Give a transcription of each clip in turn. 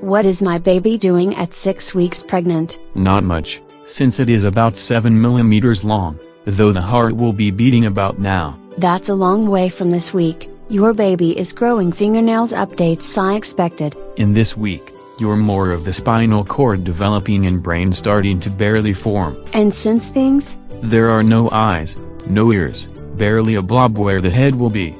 What is my baby doing at 6 weeks pregnant? Not much, since it is about 7 millimeters long, though the heart will be beating about now. That's a long way from this week. Your baby is growing fingernails. Updates I expected. In this week, you're more of the spinal cord developing and brain starting to barely form. And since things? There are no eyes, no ears, barely a blob where the head will be.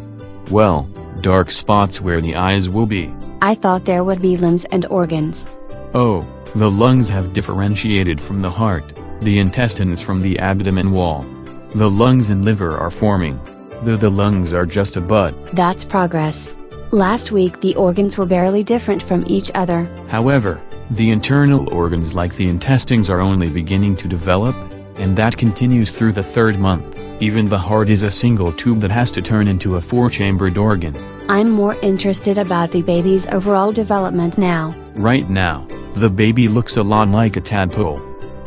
Well, dark spots where the eyes will be. I thought there would be limbs and organs. Oh, the lungs have differentiated from the heart, the intestines from the abdomen wall. The lungs and liver are forming, though the lungs are just a bud. That's progress. Last week the organs were barely different from each other. However, the internal organs like the intestines are only beginning to develop, and that continues through the 3rd month. Even the heart is a single tube that has to turn into a 4-chambered organ. I'm more interested about the baby's overall development now. Right now, the baby looks a lot like a tadpole.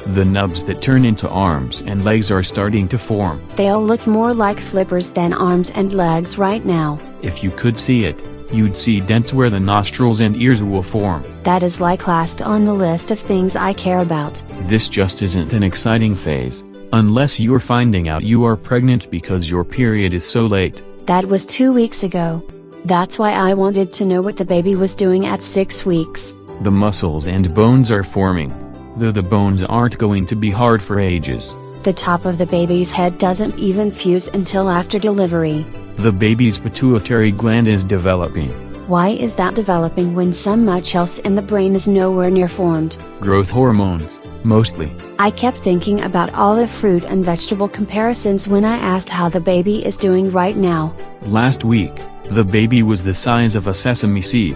The nubs that turn into arms and legs are starting to form. They'll look more like flippers than arms and legs right now. If you could see it, you'd see dents where the nostrils and ears will form. That is like last on the list of things I care about. This just isn't an exciting phase, unless you're finding out you are pregnant because your period is so late. That was 2 weeks ago. That's why I wanted to know what the baby was doing at 6 weeks. The muscles and bones are forming, though the bones aren't going to be hard for ages. The top of the baby's head doesn't even fuse until after delivery. The baby's pituitary gland is developing. Why is that developing when so much else in the brain is nowhere near formed? Growth hormones, mostly. I kept thinking about all the fruit and vegetable comparisons when I asked how the baby is doing right now. Last week, the baby was the size of a sesame seed.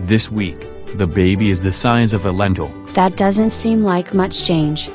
This week, the baby is the size of a lentil. That doesn't seem like much change.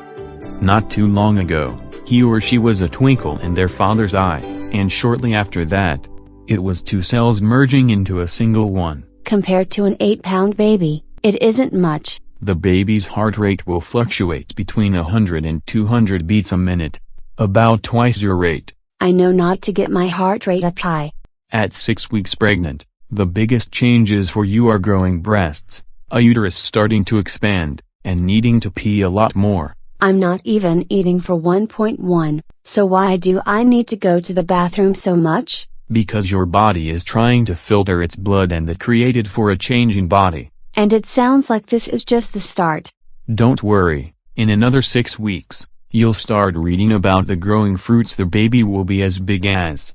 Not too long ago, he or she was a twinkle in their father's eye, and shortly after that, it was 2 cells merging into a single one. Compared to an 8-pound baby, it isn't much. The baby's heart rate will fluctuate between 100 and 200 beats a minute, about twice your rate. I know not to get my heart rate up high. At 6 weeks pregnant, the biggest changes for you are growing breasts, a uterus starting to expand, and needing to pee a lot more. I'm not even eating for 1.1, so why do I need to go to the bathroom so much? Because your body is trying to filter its blood and that created for a changing body. And it sounds like this is just the start. Don't worry, in another 6 weeks, you'll start reading about the growing fruits. The baby will be as big as